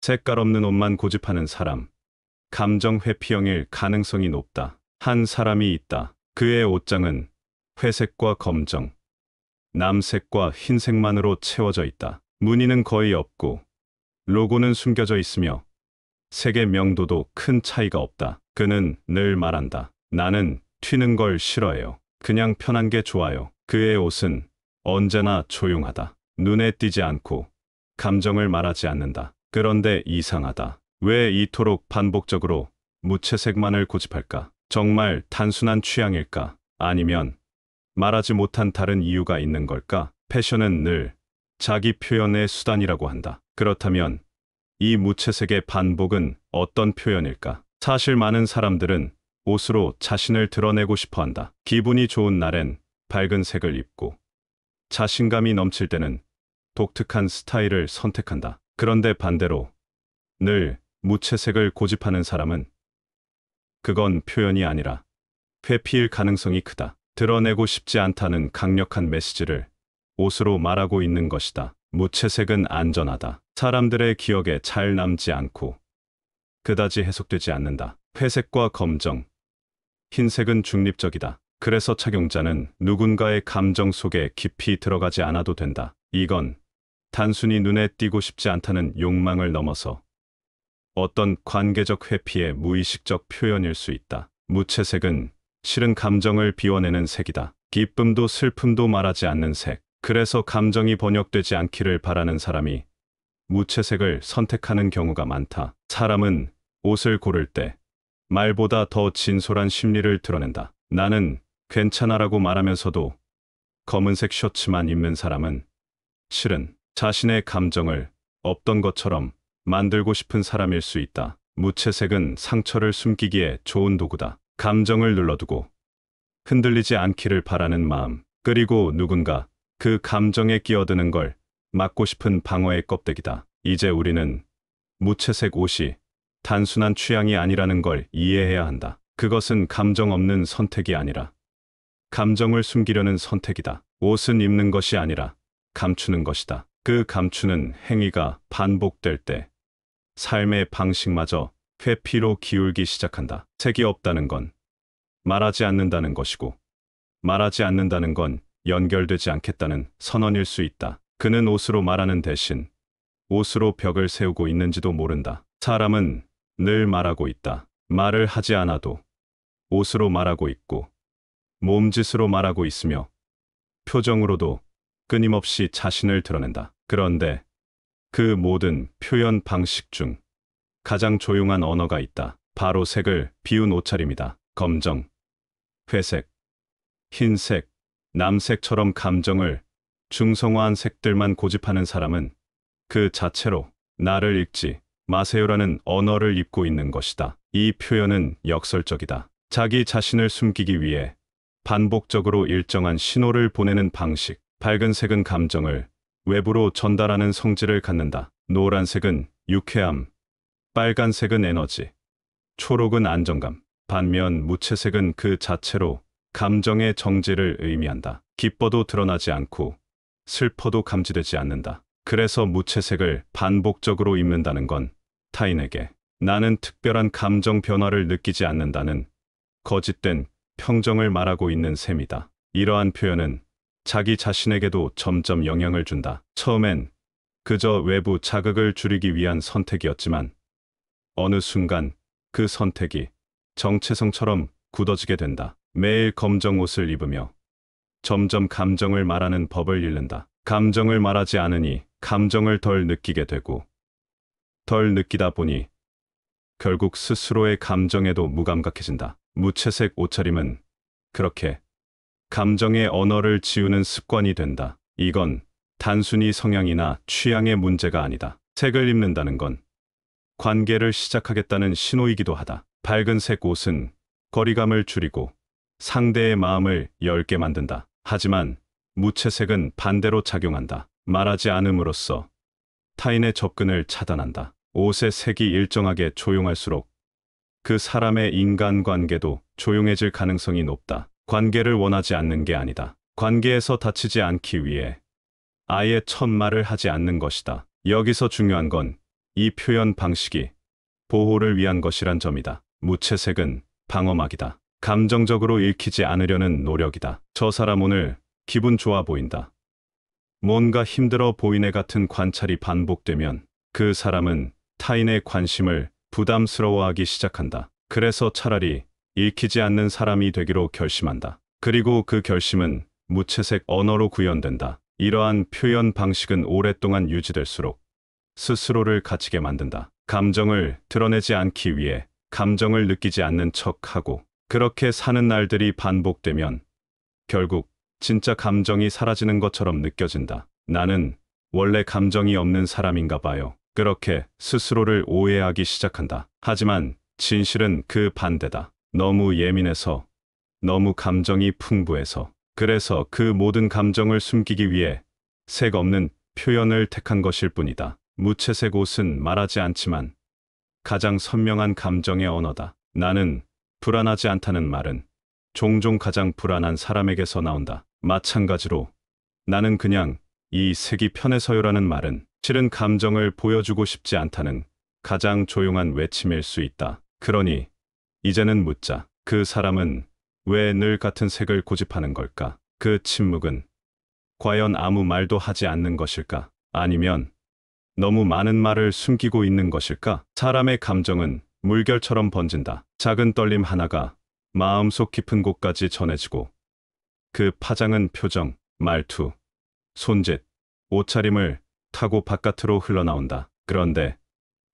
색깔 없는 옷만 고집하는 사람. 감정 회피형일 가능성이 높다. 한 사람이 있다. 그의 옷장은 회색과 검정, 남색과 흰색만으로 채워져 있다. 무늬는 거의 없고 로고는 숨겨져 있으며 색의 명도도 큰 차이가 없다. 그는 늘 말한다. 나는 튀는 걸 싫어해요. 그냥 편한 게 좋아요. 그의 옷은 언제나 조용하다. 눈에 띄지 않고 감정을 말하지 않는다. 그런데 이상하다. 왜 이토록 반복적으로 무채색만을 고집할까? 정말 단순한 취향일까? 아니면 말하지 못한 다른 이유가 있는 걸까? 패션은 늘 자기 표현의 수단이라고 한다. 그렇다면 이 무채색의 반복은 어떤 표현일까? 사실 많은 사람들은 옷으로 자신을 드러내고 싶어 한다. 기분이 좋은 날엔 밝은 색을 입고 자신감이 넘칠 때는 독특한 스타일을 선택한다. 그런데 반대로 늘 무채색을 고집하는 사람은 그건 표현이 아니라 회피일 가능성이 크다. 드러내고 싶지 않다는 강력한 메시지를 옷으로 말하고 있는 것이다. 무채색은 안전하다. 사람들의 기억에 잘 남지 않고 그다지 해석되지 않는다. 회색과 검정, 흰색은 중립적이다. 그래서 착용자는 누군가의 감정 속에 깊이 들어가지 않아도 된다. 이건 단순히 눈에 띄고 싶지 않다는 욕망을 넘어서 어떤 관계적 회피의 무의식적 표현일 수 있다. 무채색은 실은 감정을 비워내는 색이다. 기쁨도 슬픔도 말하지 않는 색. 그래서 감정이 번역되지 않기를 바라는 사람이 무채색을 선택하는 경우가 많다. 사람은 옷을 고를 때 말보다 더 진솔한 심리를 드러낸다. 나는 괜찮아라고 말하면서도 검은색 셔츠만 입는 사람은 실은 자신의 감정을 없던 것처럼 만들고 싶은 사람일 수 있다. 무채색은 상처를 숨기기에 좋은 도구다. 감정을 눌러두고 흔들리지 않기를 바라는 마음, 그리고 누군가 그 감정에 끼어드는 걸 막고 싶은 방어의 껍데기다. 이제 우리는 무채색 옷이 단순한 취향이 아니라는 걸 이해해야 한다. 그것은 감정 없는 선택이 아니라 감정을 숨기려는 선택이다. 옷은 입는 것이 아니라 감추는 것이다. 그 감추는 행위가 반복될 때 삶의 방식마저 회피로 기울기 시작한다. 색이 없다는 건 말하지 않는다는 것이고, 말하지 않는다는 건 연결되지 않겠다는 선언일 수 있다. 그는 옷으로 말하는 대신 옷으로 벽을 세우고 있는지도 모른다. 사람은 늘 말하고 있다. 말을 하지 않아도 옷으로 말하고 있고, 몸짓으로 말하고 있으며, 표정으로도 끊임없이 자신을 드러낸다. 그런데 그 모든 표현 방식 중 가장 조용한 언어가 있다. 바로 색을 비운 옷차림이다. 검정, 회색, 흰색, 남색처럼 감정을 중성화한 색들만 고집하는 사람은 그 자체로 나를 읽지 마세요라는 언어를 입고 있는 것이다. 이 표현은 역설적이다. 자기 자신을 숨기기 위해 반복적으로 일정한 신호를 보내는 방식. 밝은색은 감정을 외부로 전달하는 성질을 갖는다. 노란색은 유쾌함, 빨간색은 에너지, 초록은 안정감. 반면 무채색은 그 자체로 감정의 정지를 의미한다. 기뻐도 드러나지 않고 슬퍼도 감지되지 않는다. 그래서 무채색을 반복적으로 입는다는 건 타인에게 나는 특별한 감정 변화를 느끼지 않는다는 거짓된 평정을 말하고 있는 셈이다. 이러한 표현은 자기 자신에게도 점점 영향을 준다. 처음엔 그저 외부 자극을 줄이기 위한 선택이었지만 어느 순간 그 선택이 정체성처럼 굳어지게 된다. 매일 검정 옷을 입으며 점점 감정을 말하는 법을 잃는다. 감정을 말하지 않으니 감정을 덜 느끼게 되고, 덜 느끼다 보니 결국 스스로의 감정에도 무감각해진다. 무채색 옷차림은 그렇게 감정의 언어를 지우는 습관이 된다. 이건 단순히 성향이나 취향의 문제가 아니다. 색을 입는다는 건 관계를 시작하겠다는 신호이기도 하다. 밝은색 옷은 거리감을 줄이고 상대의 마음을 열게 만든다. 하지만 무채색은 반대로 작용한다. 말하지 않음으로써 타인의 접근을 차단한다. 옷의 색이 일정하게 조용할수록 그 사람의 인간관계도 조용해질 가능성이 높다. 관계를 원하지 않는 게 아니다. 관계에서 다치지 않기 위해 아예 첫 말을 하지 않는 것이다. 여기서 중요한 건 이 표현 방식이 보호를 위한 것이란 점이다. 무채색은 방어막이다. 감정적으로 읽히지 않으려는 노력이다. 저 사람 오늘 기분 좋아 보인다. 뭔가 힘들어 보이네 같은 관찰이 반복되면 그 사람은 타인의 관심을 부담스러워하기 시작한다. 그래서 차라리 읽히지 않는 사람이 되기로 결심한다. 그리고 그 결심은 무채색 언어로 구현된다. 이러한 표현 방식은 오랫동안 유지될수록 스스로를 갇히게 만든다. 감정을 드러내지 않기 위해 감정을 느끼지 않는 척하고 그렇게 사는 날들이 반복되면 결국 진짜 감정이 사라지는 것처럼 느껴진다. 나는 원래 감정이 없는 사람인가 봐요. 그렇게 스스로를 오해하기 시작한다. 하지만 진실은 그 반대다. 너무 예민해서, 너무 감정이 풍부해서, 그래서 그 모든 감정을 숨기기 위해 색 없는 표현을 택한 것일 뿐이다. 무채색 옷은 말하지 않지만 가장 선명한 감정의 언어다. 나는 불안하지 않다는 말은 종종 가장 불안한 사람에게서 나온다. 마찬가지로 나는 그냥 이 색이 편해서요라는 말은 실은 감정을 보여주고 싶지 않다는 가장 조용한 외침일 수 있다. 그러니 이제는 묻자. 그 사람은 왜 늘 같은 색을 고집하는 걸까? 그 침묵은 과연 아무 말도 하지 않는 것일까? 아니면 너무 많은 말을 숨기고 있는 것일까? 사람의 감정은 물결처럼 번진다. 작은 떨림 하나가 마음속 깊은 곳까지 전해지고 그 파장은 표정, 말투, 손짓, 옷차림을 타고 바깥으로 흘러나온다. 그런데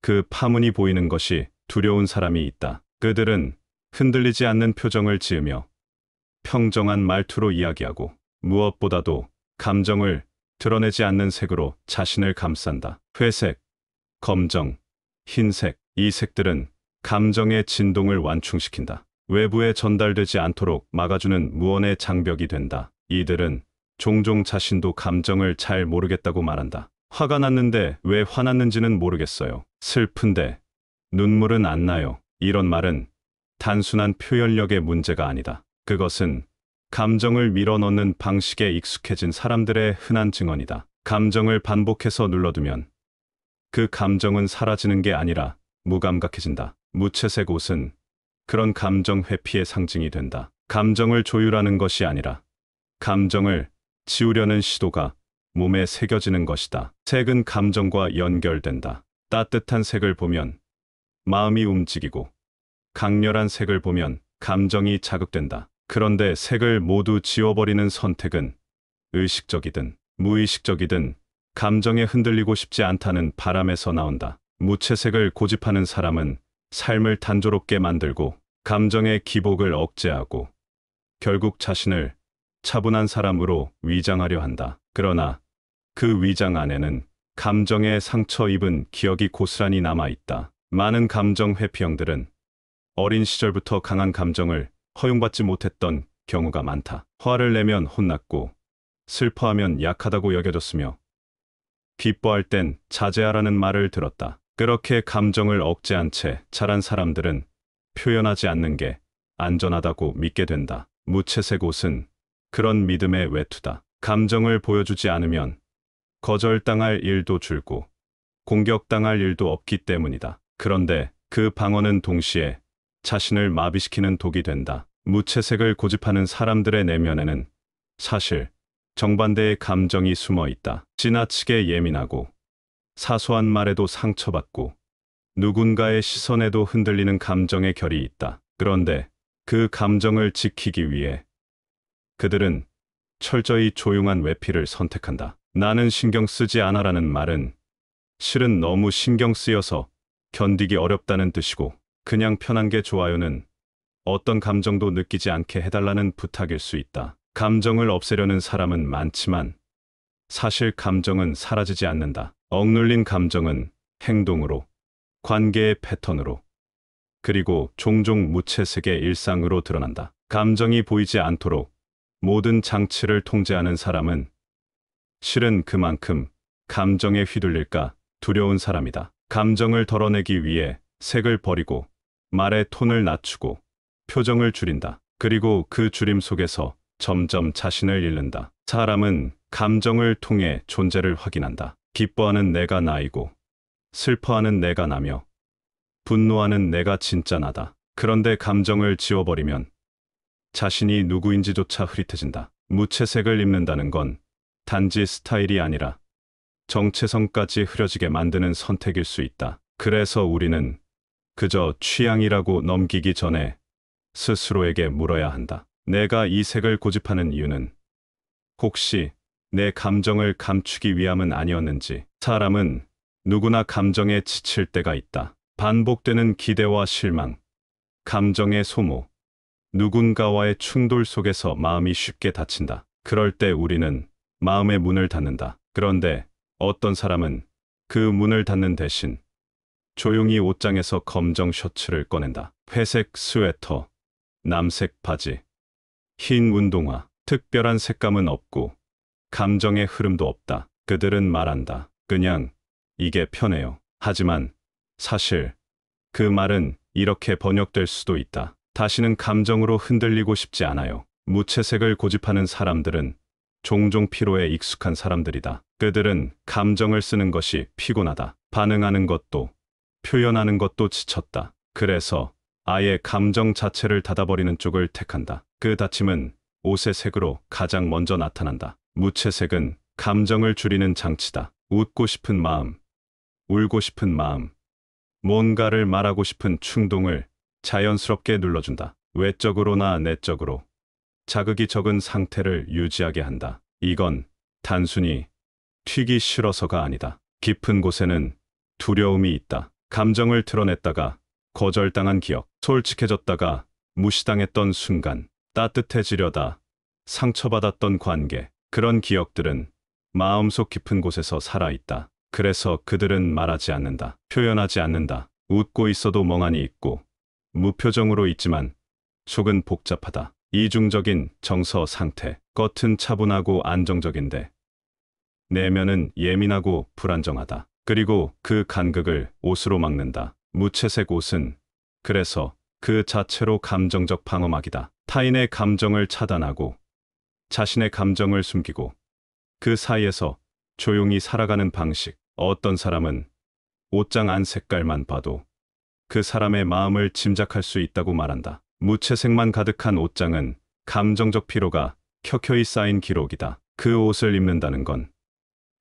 그 파문이 보이는 것이 두려운 사람이 있다. 그들은 흔들리지 않는 표정을 지으며 평정한 말투로 이야기하고 무엇보다도 감정을 드러내지 않는 색으로 자신을 감싼다. 회색, 검정, 흰색, 이 색들은 감정의 진동을 완충시킨다. 외부에 전달되지 않도록 막아주는 무언의 장벽이 된다. 이들은 종종 자신도 감정을 잘 모르겠다고 말한다. 화가 났는데 왜 화났는지는 모르겠어요. 슬픈데 눈물은 안 나요. 이런 말은 단순한 표현력의 문제가 아니다. 그것은 감정을 밀어넣는 방식에 익숙해진 사람들의 흔한 증언이다. 감정을 반복해서 눌러두면 그 감정은 사라지는 게 아니라 무감각해진다. 무채색 옷은 그런 감정 회피의 상징이 된다. 감정을 조율하는 것이 아니라 감정을 지우려는 시도가 몸에 새겨지는 것이다. 색은 감정과 연결된다. 따뜻한 색을 보면 마음이 움직이고 강렬한 색을 보면 감정이 자극된다. 그런데 색을 모두 지워버리는 선택은 의식적이든 무의식적이든 감정에 흔들리고 싶지 않다는 바람에서 나온다. 무채색을 고집하는 사람은 삶을 단조롭게 만들고 감정의 기복을 억제하고 결국 자신을 차분한 사람으로 위장하려 한다. 그러나 그 위장 안에는 감정에 상처 입은 기억이 고스란히 남아있다. 많은 감정 회피형들은 어린 시절부터 강한 감정을 허용받지 못했던 경우가 많다. 화를 내면 혼났고 슬퍼하면 약하다고 여겨졌으며 기뻐할 땐 자제하라는 말을 들었다. 그렇게 감정을 억제한 채 자란 사람들은 표현하지 않는 게 안전하다고 믿게 된다. 무채색 옷은 그런 믿음의 외투다. 감정을 보여주지 않으면 거절당할 일도 줄고 공격당할 일도 없기 때문이다. 그런데 그 방어는 동시에 자신을 마비시키는 독이 된다. 무채색을 고집하는 사람들의 내면에는 사실 정반대의 감정이 숨어 있다. 지나치게 예민하고 사소한 말에도 상처받고 누군가의 시선에도 흔들리는 감정의 결이 있다. 그런데 그 감정을 지키기 위해 그들은 철저히 조용한 외피를 선택한다. 나는 신경 쓰지 않아라는 말은 실은 너무 신경 쓰여서 견디기 어렵다는 뜻이고 그냥 편한 게 좋아요는 어떤 감정도 느끼지 않게 해달라는 부탁일 수 있다. 감정을 없애려는 사람은 많지만 사실 감정은 사라지지 않는다. 억눌린 감정은 행동으로, 관계의 패턴으로, 그리고 종종 무채색의 일상으로 드러난다. 감정이 보이지 않도록 모든 장치를 통제하는 사람은 실은 그만큼 감정에 휘둘릴까 두려운 사람이다. 감정을 덜어내기 위해 색을 버리고 말의 톤을 낮추고 표정을 줄인다. 그리고 그 줄임 속에서 점점 자신을 잃는다. 사람은 감정을 통해 존재를 확인한다. 기뻐하는 내가 나이고 슬퍼하는 내가 나며 분노하는 내가 진짜 나다. 그런데 감정을 지워버리면 자신이 누구인지조차 흐릿해진다. 무채색을 입는다는 건 단지 스타일이 아니라 정체성까지 흐려지게 만드는 선택일 수 있다. 그래서 우리는 그저 취향이라고 넘기기 전에 스스로에게 물어야 한다. 내가 이 색을 고집하는 이유는 혹시 내 감정을 감추기 위함은 아니었는지. 사람은 누구나 감정에 지칠 때가 있다. 반복되는 기대와 실망, 감정의 소모, 누군가와의 충돌 속에서 마음이 쉽게 다친다. 그럴 때 우리는 마음의 문을 닫는다. 그런데 어떤 사람은 그 문을 닫는 대신 조용히 옷장에서 검정 셔츠를 꺼낸다. 회색 스웨터, 남색 바지, 흰 운동화, 특별한 색감은 없고 감정의 흐름도 없다. 그들은 말한다. 그냥 이게 편해요. 하지만 사실 그 말은 이렇게 번역될 수도 있다. 다시는 감정으로 흔들리고 싶지 않아요. 무채색을 고집하는 사람들은 종종 피로에 익숙한 사람들이다. 그들은 감정을 쓰는 것이 피곤하다. 반응하는 것도, 표현하는 것도 지쳤다. 그래서 아예 감정 자체를 닫아버리는 쪽을 택한다. 그 닫힘은 옷의 색으로 가장 먼저 나타난다. 무채색은 감정을 줄이는 장치다. 웃고 싶은 마음, 울고 싶은 마음, 뭔가를 말하고 싶은 충동을 자연스럽게 눌러준다. 외적으로나 내적으로 자극이 적은 상태를 유지하게 한다. 이건 단순히 튀기 싫어서가 아니다. 깊은 곳에는 두려움이 있다. 감정을 드러냈다가 거절당한 기억, 솔직해졌다가 무시당했던 순간, 따뜻해지려다 상처받았던 관계, 그런 기억들은 마음속 깊은 곳에서 살아있다. 그래서 그들은 말하지 않는다. 표현하지 않는다. 웃고 있어도 멍하니 있고 무표정으로 있지만 속은 복잡하다. 이중적인 정서 상태. 겉은 차분하고 안정적인데 내면은 예민하고 불안정하다. 그리고 그 간극을 옷으로 막는다. 무채색 옷은 그래서 그 자체로 감정적 방어막이다. 타인의 감정을 차단하고 자신의 감정을 숨기고 그 사이에서 조용히 살아가는 방식. 어떤 사람은 옷장 안 색깔만 봐도 그 사람의 마음을 짐작할 수 있다고 말한다. 무채색만 가득한 옷장은 감정적 피로가 켜켜이 쌓인 기록이다. 그 옷을 입는다는 건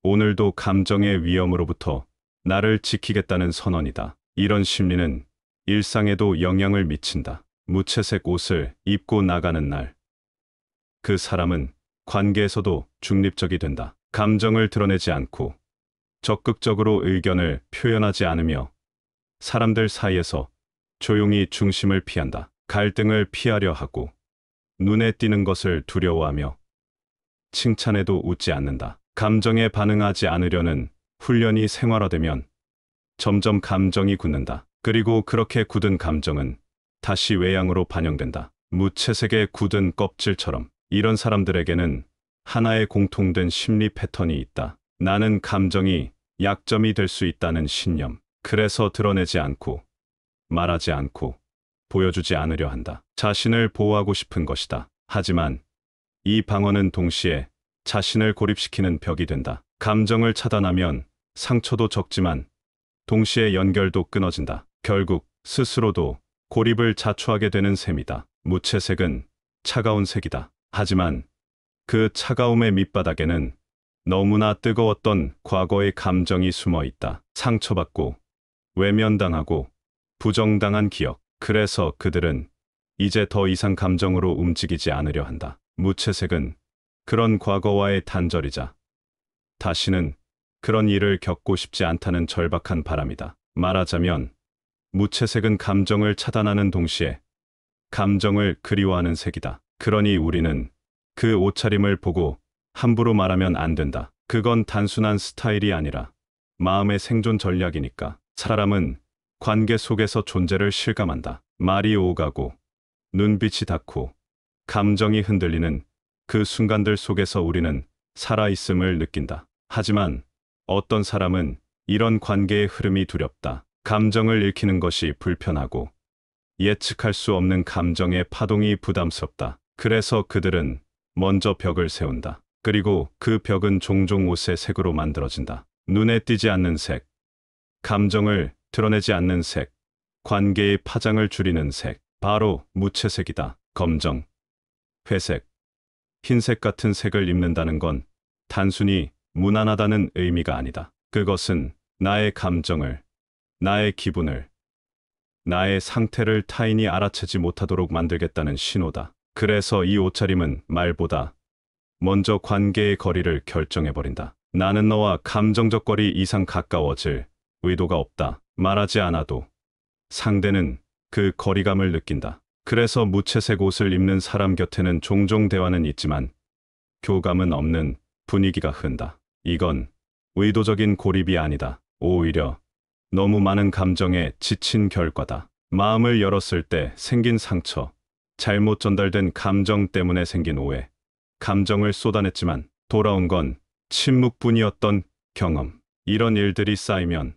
오늘도 감정의 위험으로부터 나를 지키겠다는 선언이다. 이런 심리는 일상에도 영향을 미친다. 무채색 옷을 입고 나가는 날, 그 사람은 관계에서도 중립적이 된다. 감정을 드러내지 않고 적극적으로 의견을 표현하지 않으며 사람들 사이에서 조용히 중심을 피한다. 갈등을 피하려 하고 눈에 띄는 것을 두려워하며 칭찬에도 웃지 않는다. 감정에 반응하지 않으려는 훈련이 생활화되면 점점 감정이 굳는다. 그리고 그렇게 굳은 감정은 다시 외양으로 반영된다. 무채색의 굳은 껍질처럼. 이런 사람들에게는 하나의 공통된 심리 패턴이 있다. 나는 감정이 약점이 될 수 있다는 신념. 그래서 드러내지 않고 말하지 않고 보여주지 않으려 한다. 자신을 보호하고 싶은 것이다. 하지만 이 방어는 동시에 자신을 고립시키는 벽이 된다. 감정을 차단하면 상처도 적지만 동시에 연결도 끊어진다. 결국 스스로도 고립을 자초하게 되는 셈이다. 무채색은 차가운 색이다. 하지만 그 차가움의 밑바닥에는 너무나 뜨거웠던 과거의 감정이 숨어 있다. 상처받고 외면당하고 부정당한 기억. 그래서 그들은 이제 더 이상 감정으로 움직이지 않으려 한다. 무채색은 그런 과거와의 단절이자 다시는 그런 일을 겪고 싶지 않다는 절박한 바람이다. 말하자면 무채색은 감정을 차단하는 동시에 감정을 그리워하는 색이다. 그러니 우리는 그 옷차림을 보고 함부로 말하면 안 된다. 그건 단순한 스타일이 아니라 마음의 생존 전략이니까. 사람은 관계 속에서 존재를 실감한다. 말이 오가고 눈빛이 닿고 감정이 흔들리는 그 순간들 속에서 우리는 살아있음을 느낀다. 하지만 어떤 사람은 이런 관계의 흐름이 두렵다. 감정을 읽히는 것이 불편하고 예측할 수 없는 감정의 파동이 부담스럽다. 그래서 그들은 먼저 벽을 세운다. 그리고 그 벽은 종종 옷의 색으로 만들어진다. 눈에 띄지 않는 색, 감정을 드러내지 않는 색, 관계의 파장을 줄이는 색, 바로 무채색이다. 검정, 회색, 흰색 같은 색을 입는다는 건 단순히 무난하다는 의미가 아니다. 그것은 나의 감정을, 나의 기분을, 나의 상태를 타인이 알아채지 못하도록 만들겠다는 신호다. 그래서 이 옷차림은 말보다 먼저 관계의 거리를 결정해버린다. 나는 너와 감정적 거리 이상 가까워질 의도가 없다. 말하지 않아도 상대는 그 거리감을 느낀다. 그래서 무채색 옷을 입는 사람 곁에는 종종 대화는 있지만 교감은 없는 분위기가 흔다. 이건 의도적인 고립이 아니다. 오히려 너무 많은 감정에 지친 결과다. 마음을 열었을 때 생긴 상처, 잘못 전달된 감정 때문에 생긴 오해, 감정을 쏟아냈지만 돌아온 건 침묵뿐이었던 경험. 이런 일들이 쌓이면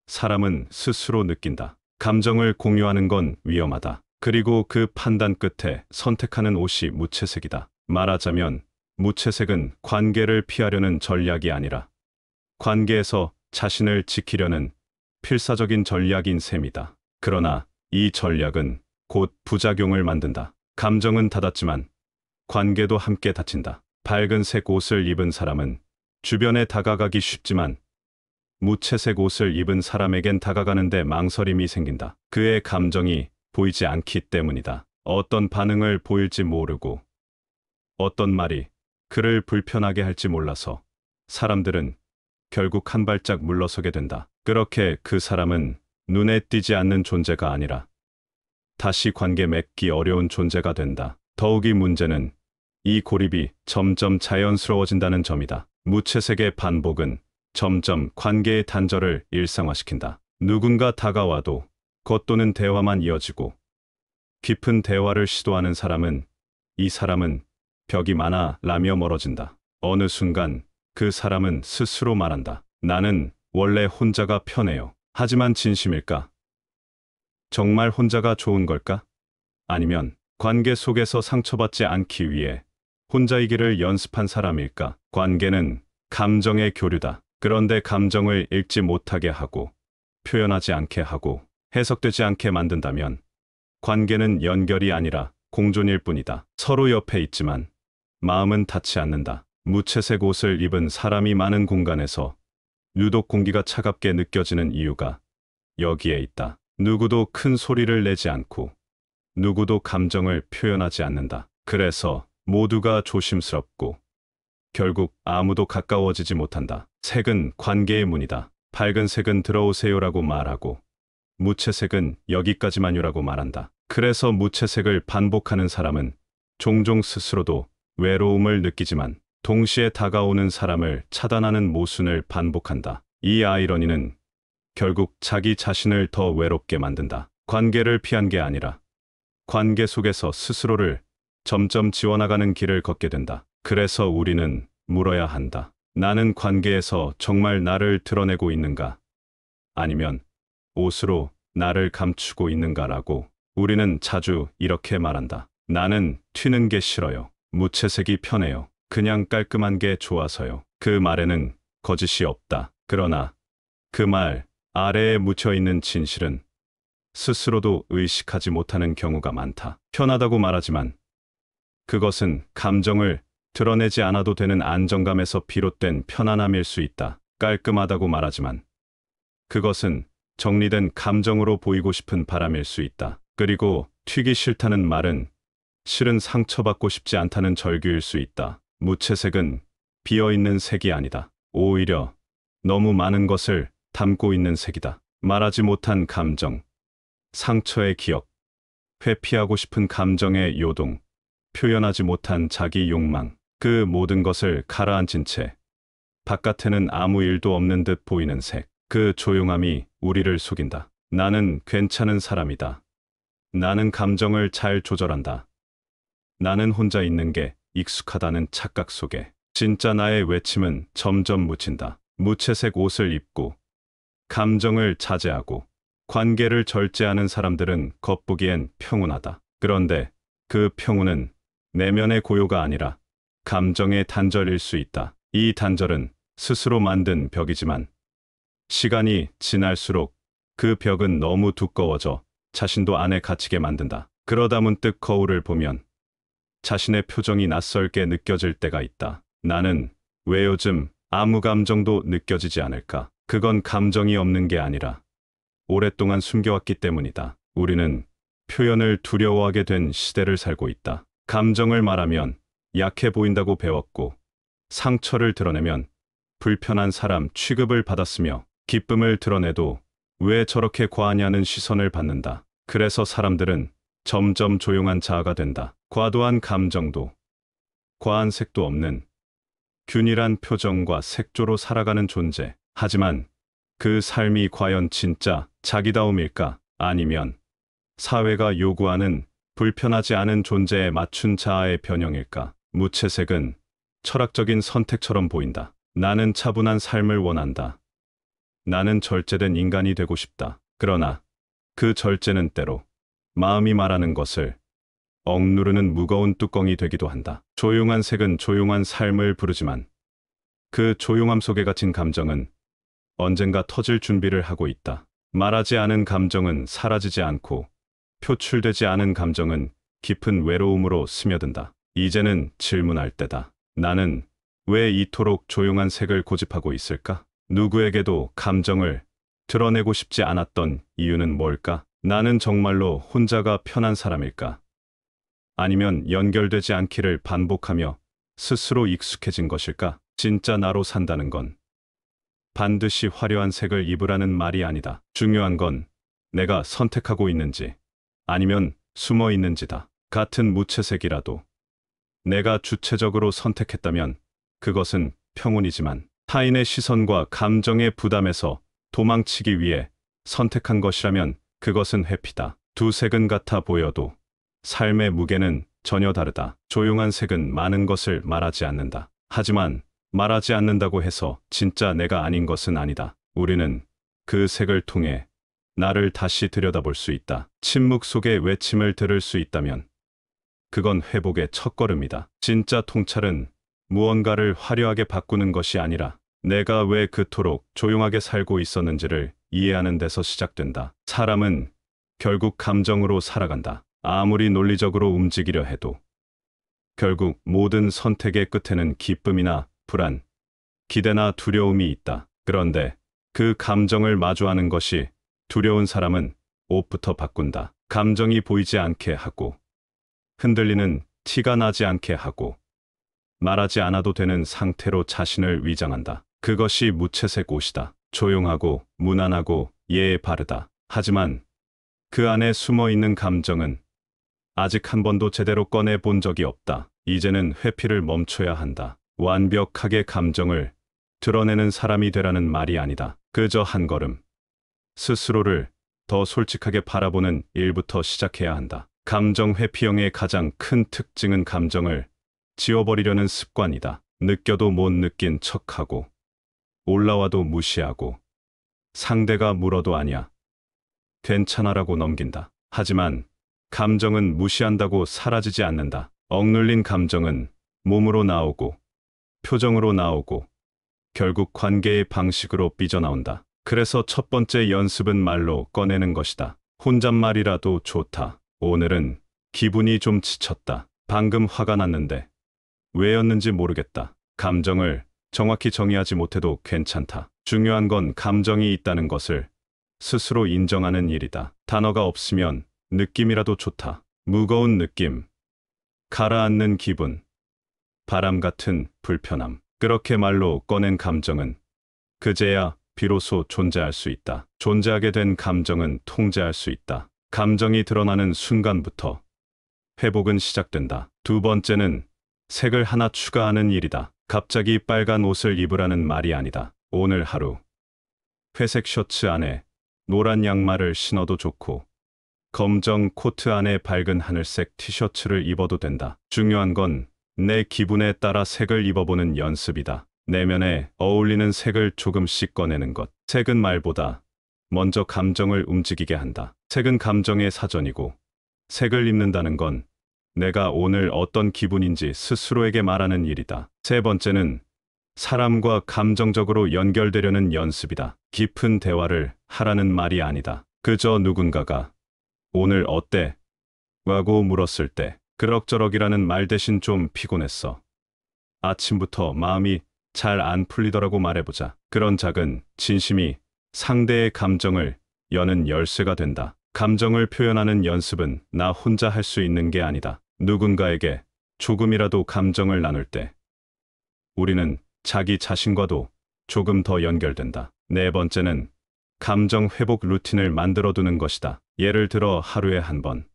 사람은 스스로 느낀다. 감정을 공유하는 건 위험하다. 그리고 그 판단 끝에 선택하는 옷이 무채색이다. 말하자면 무채색은 관계를 피하려는 전략이 아니라 관계에서 자신을 지키려는 필사적인 전략인 셈이다. 그러나 이 전략은 곧 부작용을 만든다. 감정은 닫았지만 관계도 함께 닫힌다. 밝은색 옷을 입은 사람은 주변에 다가가기 쉽지만 무채색 옷을 입은 사람에겐 다가가는데 망설임이 생긴다. 그의 감정이 보이지 않기 때문이다. 어떤 반응을 보일지 모르고 어떤 말이 그를 불편하게 할지 몰라서 사람들은 결국 한 발짝 물러서게 된다. 그렇게 그 사람은 눈에 띄지 않는 존재가 아니라 다시 관계 맺기 어려운 존재가 된다. 더욱이 문제는 이 고립이 점점 자연스러워진다는 점이다. 무채색의 반복은 점점 관계의 단절을 일상화시킨다. 누군가 다가와도 겉도는 대화만 이어지고 깊은 대화를 시도하는 사람은 이 사람은 벽이 많아 라며 멀어진다. 어느 순간 그 사람은 스스로 말한다. 나는 원래 혼자가 편해요. 하지만 진심일까? 정말 혼자가 좋은 걸까? 아니면 관계 속에서 상처받지 않기 위해 혼자이기를 연습한 사람일까? 관계는 감정의 교류다. 그런데 감정을 읽지 못하게 하고 표현하지 않게 하고 해석되지 않게 만든다면 관계는 연결이 아니라 공존일 뿐이다. 서로 옆에 있지만 마음은 닿지 않는다. 무채색 옷을 입은 사람이 많은 공간에서 유독 공기가 차갑게 느껴지는 이유가 여기에 있다. 누구도 큰 소리를 내지 않고 누구도 감정을 표현하지 않는다. 그래서 모두가 조심스럽고 결국 아무도 가까워지지 못한다. 색은 관계의 문이다. 밝은색은 들어오세요라고 말하고 무채색은 여기까지만요라고 말한다. 그래서 무채색을 반복하는 사람은 종종 스스로도 외로움을 느끼지만 동시에 다가오는 사람을 차단하는 모순을 반복한다. 이 아이러니는 결국 자기 자신을 더 외롭게 만든다. 관계를 피한 게 아니라 관계 속에서 스스로를 점점 지워나가는 길을 걷게 된다. 그래서 우리는 물어야 한다. 나는 관계에서 정말 나를 드러내고 있는가? 아니면 옷으로 나를 감추고 있는가라고. 우리는 자주 이렇게 말한다. 나는 튀는 게 싫어요. 무채색이 편해요. 그냥 깔끔한 게 좋아서요. 그 말에는 거짓이 없다. 그러나 그 말 아래에 묻혀 있는 진실은 스스로도 의식하지 못하는 경우가 많다. 편하다고 말하지만 그것은 감정을 드러내지 않아도 되는 안정감에서 비롯된 편안함일 수 있다. 깔끔하다고 말하지만 그것은 정리된 감정으로 보이고 싶은 바람일 수 있다. 그리고 튀기 싫다는 말은 실은 상처받고 싶지 않다는 절규일 수 있다. 무채색은 비어있는 색이 아니다. 오히려 너무 많은 것을 담고 있는 색이다. 말하지 못한 감정, 상처의 기억, 회피하고 싶은 감정의 요동, 표현하지 못한 자기 욕망, 그 모든 것을 가라앉힌 채 바깥에는 아무 일도 없는 듯 보이는 색. 그 조용함이 우리를 속인다. 나는 괜찮은 사람이다. 나는 감정을 잘 조절한다. 나는 혼자 있는 게 익숙하다는 착각 속에 진짜 나의 외침은 점점 묻힌다. 무채색 옷을 입고 감정을 자제하고 관계를 절제하는 사람들은 겉보기엔 평온하다. 그런데 그 평온은 내면의 고요가 아니라 감정의 단절일 수 있다. 이 단절은 스스로 만든 벽이지만 시간이 지날수록 그 벽은 너무 두꺼워져 자신도 안에 갇히게 만든다. 그러다 문득 거울을 보면 자신의 표정이 낯설게 느껴질 때가 있다. 나는 왜 요즘 아무 감정도 느껴지지 않을까? 그건 감정이 없는 게 아니라 오랫동안 숨겨왔기 때문이다. 우리는 표현을 두려워하게 된 시대를 살고 있다. 감정을 말하면 약해 보인다고 배웠고, 상처를 드러내면 불편한 사람 취급을 받았으며, 기쁨을 드러내도 왜 저렇게 과하냐는 시선을 받는다. 그래서 사람들은 점점 조용한 자아가 된다. 과도한 감정도, 과한 색도 없는 균일한 표정과 색조로 살아가는 존재. 하지만 그 삶이 과연 진짜 자기다움일까? 아니면 사회가 요구하는 불편하지 않은 존재에 맞춘 자아의 변형일까? 무채색은 철학적인 선택처럼 보인다. 나는 차분한 삶을 원한다. 나는 절제된 인간이 되고 싶다. 그러나 그 절제는 때로 마음이 말하는 것을 억누르는 무거운 뚜껑이 되기도 한다. 조용한 색은 조용한 삶을 부르지만 그 조용함 속에 갇힌 감정은 언젠가 터질 준비를 하고 있다. 말하지 않은 감정은 사라지지 않고 표출되지 않은 감정은 깊은 외로움으로 스며든다. 이제는 질문할 때다. 나는 왜 이토록 조용한 색을 고집하고 있을까? 누구에게도 감정을 드러내고 싶지 않았던 이유는 뭘까? 나는 정말로 혼자가 편한 사람일까? 아니면 연결되지 않기를 반복하며 스스로 익숙해진 것일까? 진짜 나로 산다는 건 반드시 화려한 색을 입으라는 말이 아니다. 중요한 건 내가 선택하고 있는지 아니면 숨어 있는지다. 같은 무채색이라도 내가 주체적으로 선택했다면 그것은 평온이지만, 타인의 시선과 감정의 부담에서 도망치기 위해 선택한 것이라면 그것은 회피다. 두 색은 같아 보여도 삶의 무게는 전혀 다르다. 조용한 색은 많은 것을 말하지 않는다. 하지만 말하지 않는다고 해서 진짜 내가 아닌 것은 아니다. 우리는 그 색을 통해 나를 다시 들여다볼 수 있다. 침묵 속의 외침을 들을 수 있다면 그건 회복의 첫걸음이다. 진짜 통찰은 무언가를 화려하게 바꾸는 것이 아니라 내가 왜 그토록 조용하게 살고 있었는지를 이해하는 데서 시작된다. 사람은 결국 감정으로 살아간다. 아무리 논리적으로 움직이려 해도 결국 모든 선택의 끝에는 기쁨이나 불안, 기대나 두려움이 있다. 그런데 그 감정을 마주하는 것이 두려운 사람은 옷부터 바꾼다. 감정이 보이지 않게 하고, 흔들리는 티가 나지 않게 하고, 말하지 않아도 되는 상태로 자신을 위장한다. 그것이 무채색 옷이다. 조용하고 무난하고 예에 바르다. 하지만 그 안에 숨어 있는 감정은 아직 한 번도 제대로 꺼내 본 적이 없다. 이제는 회피를 멈춰야 한다. 완벽하게 감정을 드러내는 사람이 되라는 말이 아니다. 그저 한 걸음 스스로를 더 솔직하게 바라보는 일부터 시작해야 한다. 감정 회피형의 가장 큰 특징은 감정을 지워버리려는 습관이다. 느껴도 못 느낀 척하고, 올라와도 무시하고, 상대가 물어도 아니야, 괜찮아라고 넘긴다. 하지만 감정은 무시한다고 사라지지 않는다. 억눌린 감정은 몸으로 나오고, 표정으로 나오고, 결국 관계의 방식으로 삐져나온다. 그래서 첫 번째 연습은 말로 꺼내는 것이다. 혼잣말이라도 좋다. 오늘은 기분이 좀 지쳤다. 방금 화가 났는데 왜였는지 모르겠다. 감정을 정확히 정의하지 못해도 괜찮다. 중요한 건 감정이 있다는 것을 스스로 인정하는 일이다. 단어가 없으면 느낌이라도 좋다. 무거운 느낌, 가라앉는 기분, 바람 같은 불편함. 그렇게 말로 꺼낸 감정은 그제야 비로소 존재할 수 있다. 존재하게 된 감정은 통제할 수 있다. 감정이 드러나는 순간부터 회복은 시작된다. 두 번째는 색을 하나 추가하는 일이다. 갑자기 빨간 옷을 입으라는 말이 아니다. 오늘 하루 회색 셔츠 안에 노란 양말을 신어도 좋고, 검정 코트 안에 밝은 하늘색 티셔츠를 입어도 된다. 중요한 건 내 기분에 따라 색을 입어보는 연습이다. 내면에 어울리는 색을 조금씩 꺼내는 것. 색은 말보다 먼저 감정을 움직이게 한다. 색은 감정의 사전이고, 색을 입는다는 건 내가 오늘 어떤 기분인지 스스로에게 말하는 일이다. 세 번째는 사람과 감정적으로 연결되려는 연습이다. 깊은 대화를 하라는 말이 아니다. 그저 누군가가 오늘 어때? 라고 물었을 때 그럭저럭이라는 말 대신 좀 피곤했어. 아침부터 마음이 잘 안 풀리더라고 말해보자. 그런 작은 진심이 상대의 감정을 여는 열쇠가 된다. 감정을 표현하는 연습은 나 혼자 할 수 있는 게 아니다. 누군가에게 조금이라도 감정을 나눌 때 우리는 자기 자신과도 조금 더 연결된다. 네 번째는 감정 회복 루틴을 만들어두는 것이다. 예를 들어 하루에 한 번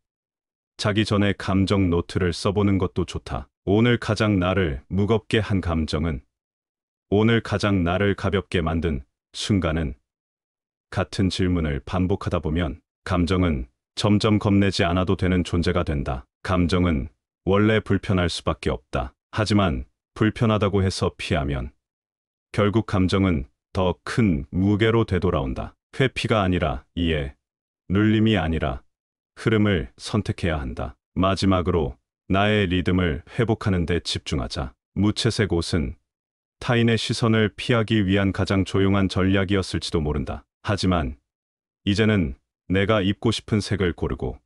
자기 전에 감정 노트를 써보는 것도 좋다. 오늘 가장 나를 무겁게 한 감정은, 오늘 가장 나를 가볍게 만든 순간은. 같은 질문을 반복하다 보면 감정은 점점 겁내지 않아도 되는 존재가 된다. 감정은 원래 불편할 수밖에 없다. 하지만 불편하다고 해서 피하면 결국 감정은 더 큰 무게로 되돌아온다. 회피가 아니라 이해, 눌림이 아니라 흐름을 선택해야 한다. 마지막으로 나의 리듬을 회복하는 데 집중하자. 무채색 옷은 타인의 시선을 피하기 위한 가장 조용한 전략이었을지도 모른다. 하지만 이제는 내가 입고 싶은 색을 고르고,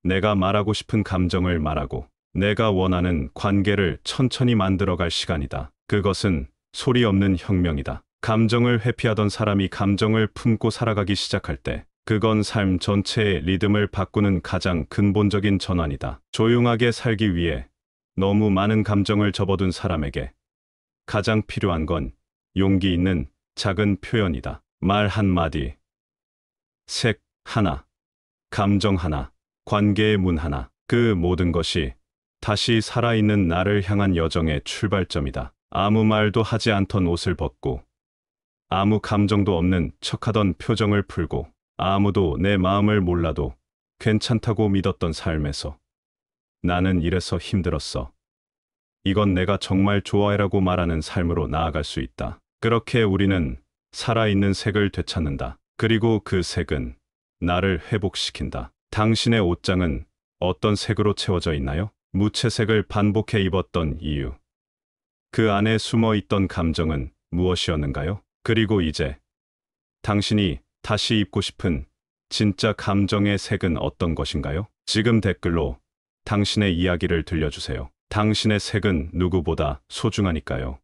내가 말하고 싶은 감정을 말하고, 내가 원하는 관계를 천천히 만들어갈 시간이다. 그것은 소리 없는 혁명이다. 감정을 회피하던 사람이 감정을 품고 살아가기 시작할 때 그건 삶 전체의 리듬을 바꾸는 가장 근본적인 전환이다. 조용하게 살기 위해 너무 많은 감정을 접어둔 사람에게 가장 필요한 건 용기 있는 작은 표현이다. 말 한마디, 색 하나, 감정 하나, 관계의 문 하나. 그 모든 것이 다시 살아있는 나를 향한 여정의 출발점이다. 아무 말도 하지 않던 옷을 벗고, 아무 감정도 없는 척하던 표정을 풀고, 아무도 내 마음을 몰라도 괜찮다고 믿었던 삶에서 나는 이래서 힘들었어. 이건 내가 정말 좋아해라고 말하는 삶으로 나아갈 수 있다. 그렇게 우리는 살아있는 색을 되찾는다. 그리고 그 색은 나를 회복시킨다. 당신의 옷장은 어떤 색으로 채워져 있나요? 무채색을 반복해 입었던 이유. 그 안에 숨어 있던 감정은 무엇이었는가요? 그리고 이제 당신이 다시 입고 싶은 진짜 감정의 색은 어떤 것인가요? 지금 댓글로 당신의 이야기를 들려주세요. 당신의 색은 누구보다 소중하니까요.